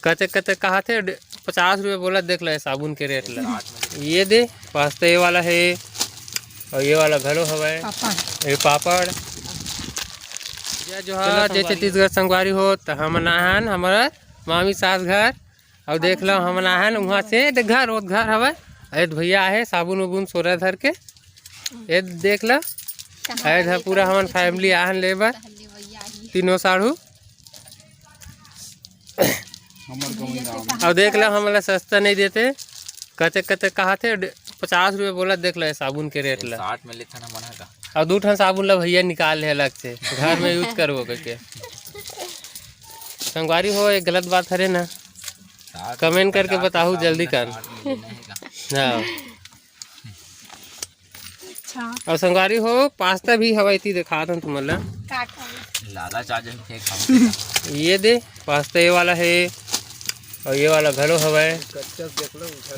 कते कते कहा थे 50 रुपये बोला। देख लो साबुन के रेट ला ये दे पास तो ये वाला है और ये वाला घलो हवा ये पापड़ जो है। जे छत्तीसगढ़ संगवारी हो तो हम नहान हमारा मामी सास घर और देख लो हम नहान वहाँ से घर वो घर हवा। अरे भैया है साबुन उबुन सोरा धर के ये देख लो। अरे पूरा हमारे फैमिली आहन लेबर तीनों साढ़ू और देख लो हमारा सस्ता नहीं देते। कते कते कहा थे 50 रुपये बोला। देख लो साबुन के रेट ला 60 में लेता ना मना का और 2 ठन साबुन ला भैया निकाल है अलग से घर में यूज करो करके। संगवारी हो एक गलत बात है ना कमेंट करके बताओ जल्दी कर। हाँ और संगवारी हो पास्ता भी हवा इतनी दिखा था तुम्हारा लाला चार्जर ये दे पास्ता ये वाला है और ये वाला घलो हवा है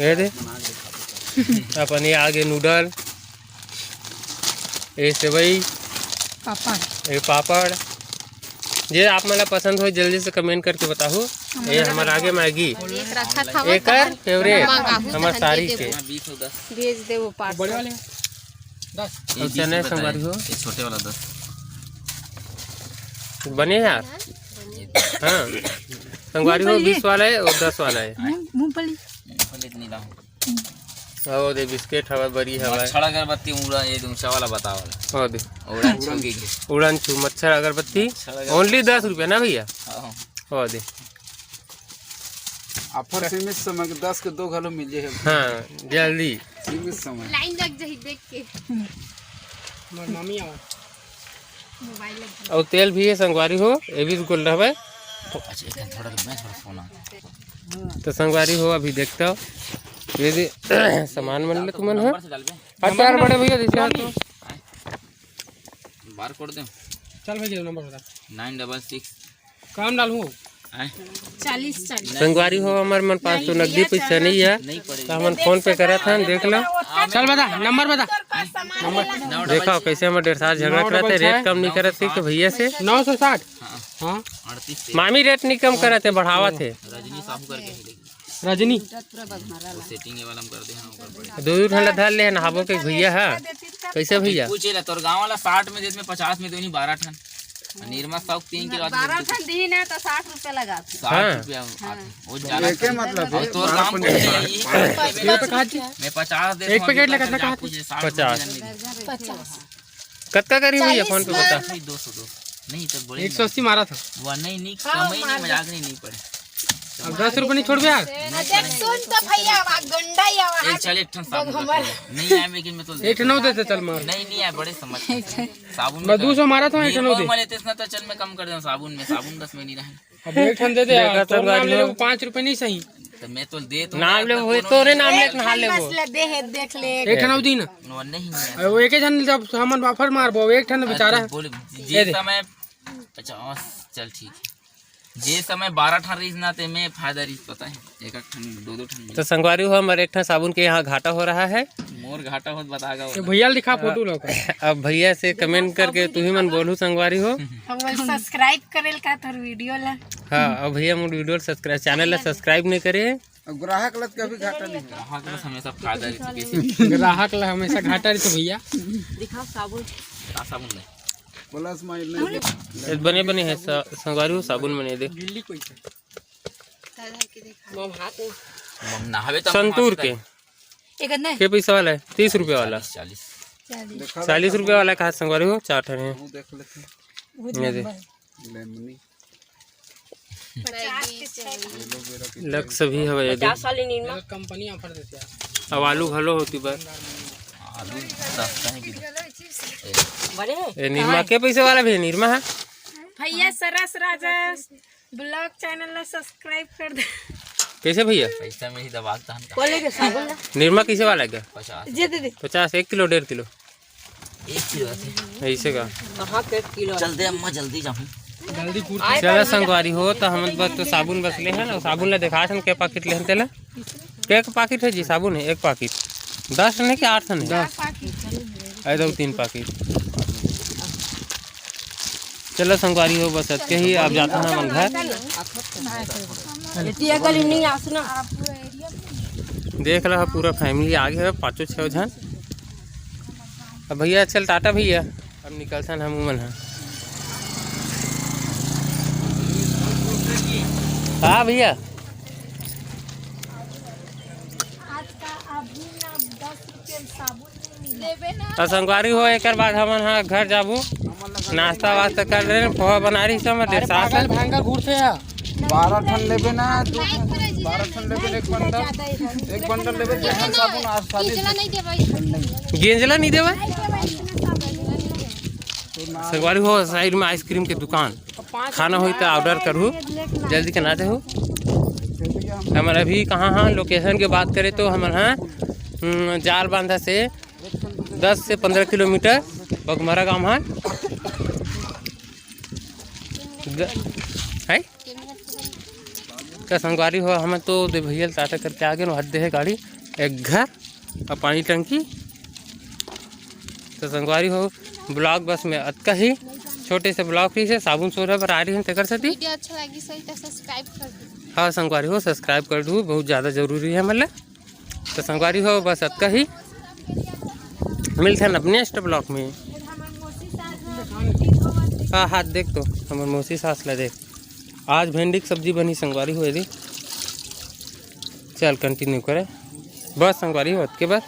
ये दे अपन ये आगे नूडल ये सेवई ये पापड़ ये आप मला पसंद हो जल्दी से कमेंट करके बताओ। ये हमारे आगे मैगी एक फेवरेट हमारे सारी के भेज दे वो पार्सल चने संगवारी हो छोटे वाला 10 बने यार। हाँ संगवारी हो 20 वाला है और 10 वाला है। मूंगफली और दे बिस्किट हवा बड़ी हवा मच्छर अगरबत्ती उड़ा ये ऊंचा वाला बताओ और दे उड़न छू मच्छर अगरबत्ती ओनली 10 रुपया ना भैया। और दे ऑफर सीमित समय 10 के 2 घलो मिल जाए। हाँ जल्दी सीमित समय लाइन लग जाए देख के मम्मी आओ मोबाइल और तेल भी है संगवारी हो ये भी गोल रहा है। थोड़ा फोन तो संगवारी हो अभी देखता हो ये सामान मन ले तुमन हो अचार बड़े भैया जैसे तो बार कोड दे चल भैया नंबर बता 966 काम डालूं 40 संगवारी हो हमारे मन पास तो नकदी पैसा नहीं है तो हम फोन पे करा था देख लो। चल बता नंबर बता देखो कैसे हम 1.5 झगड़ा करते रेट कम नहीं करते तो भैया से 960 हाँ 38 मामी रेट नहीं कम करते बढ़ावा थे रजनी साहू करके रजनी सेटिंग वाला हम कर दे हां दो ठंडा धर ले नहाबो के भैया है कैसे भैया पूछे ला तोर गांव वाला 60 में जिसमें 50 में तो नहीं 12 ठन निर्मा साहू 3 किलो 12 ठन दी ना तो 60 रुपए लगा 60 रुपया वो जाना क्या मतलब है तोर गांव मैं 50 दे एक पैकेट लगा कहा 50 कत्का करी भैया फोन पे बता 200 नहीं तो बोले 180 मारा था वो नहीं कम ही नहीं मजाक नहीं पड़े अब 10 रुपए नहीं छोड़ यार देख सुन तो भैया गंडा ही आवा एक चल एक ठन साबुन नहीं आए लेकिन मैं तो 8-9 देते चल मार नहीं आए बड़े समझ साबुन मैं 200 मारा था 8-9 दे मैं लेते ना तो चल मैं कम कर दूं साबुन 10 में नहीं रहे अब 8 ठन दे दे यार तो नाम ले 5 रुपए नहीं सही तो मैं तो दे तो नाम ले वो तोरे नाम ले नहा ले वो मसला देख ले 8 ठन दी ना नहीं वो एक जन जब हमन ऑफर मारबो 1 ठन बेचारा बोले जे समय 50 चल ठीक है जे समय 12 ठन रीज ना ते में फायदा रीज पता है एक ठन 2 ठन तो संगवारी हो हमारे एक ठन साबुन के यहाँ घाटा हो रहा है मोर घाटा होत बतागा भैया दिखा फोटो लोग अब भैया से कमेंट करके तू ही मन बोलू संगवारी हो सब्सक्राइब करेल का तोर वीडियो ला। हाँ अब भैया मोर वीडियो सब्सक्राइब चैनल ला सब्सक्राइब नहीं करे ग्राहक लत कभी घाटा नहीं ग्राहक ला हमेशा फायदा रीज कैसे ग्राहक ला हमेशा घाटा रही तो भैया दिखाओ साबुन का साबुन ले प्लस माइनस बने बने है संगवारी हो साबुन बने दे गिल्ली कोई मम हाथ मम नहावे तो संतूर के एक नहीं के पैसा वाला है 30 रुपया वाला 40 40 रुपया वाला कहा संगवारी हो 4 ठन है देख लेते ये दे लेमनी लक्स भी है ये दे 50 वाली निर्मा कंपनी ऑफर देती है अब आलू घलो होती बस आलू सस्ता है कि बड़े ये निर्मा के पैसे वाला भी है निर्मा है भैया सरस राजस ब्लॉग चैनल ला सब्सक्राइब कर दे कैसे भैया पैसा में ही दबा था बोले के साबुन ला निर्मा किसे वाला है क्या 50 जे दे 50 1 किलो 1.5 किलो 1 किलो है ऐसे का कहां के किलो चल दे अम्मा जल्दी जाऊं जल्दी पूछ चला संगवारी हो तो हम बस तो साबुन बस ले हैं ना साबुन ला दिखा सन के पैकेट ले तेला के पैकेट है जी साबुन है एक पैकेट 10 नहीं कि 8 नहीं 10 आई दो 3 पैकेट चलो संगवारी हो बस के ही अब जाते हैं हम घर। देख रहा पूरा फैमिली आगे है 5-6 जन। अब भैया चल टाटा भैया, अब निकलते हैं हम उमन है। हाँ भैया तो संगवारी हो एक बाद हमन हाँ घर जाबू, नाश्ता वास्ता कर रहे पोहा बना रही सब सास भांगर घूर से 12 ठन लेबे ना 12 ठन लेबे एक बंडल लेबे जहन साबुन आज शादी गेंजला नहीं देवे। संगवारी हो साइड में आइसक्रीम के दुकान, खाना हो तो ऑर्डर करूँ जल्दी के ना देहू। हमारा अभी कहाँ हाँ लोकेशन की बात करें तो हमारे यहाँ जाल बांधा से 10 से 15 किलोमीटर बगमरा गाँव है। क्या संगवारी हो हमें तो दे भैया टाटा करके आ गए हद है गाड़ी, एक घर और पानी टंकी। तो संगवारी हो ब्लॉग बस में अतका ही छोटे से ब्लॉग ही से साबुन सोरा पर आ रही है तकर सती। वीडियो अच्छा लगी सही तो सब्सक्राइब कर दो। हाँ संगवारी हो सब्सक्राइब कर दूँ, बहुत ज़्यादा जरूरी है मतलब। तो संगवारी हो बस अतका ही, मिलते हैं अपने नेक्स्ट ब्लॉग में। हाँ हाथ देख तो हमारे मौसी सास ला देख, आज भिंडी की सब्जी बनी संगवारी हो। यदि चल कंटिन्यू करे बस संगवारी हो के बाद।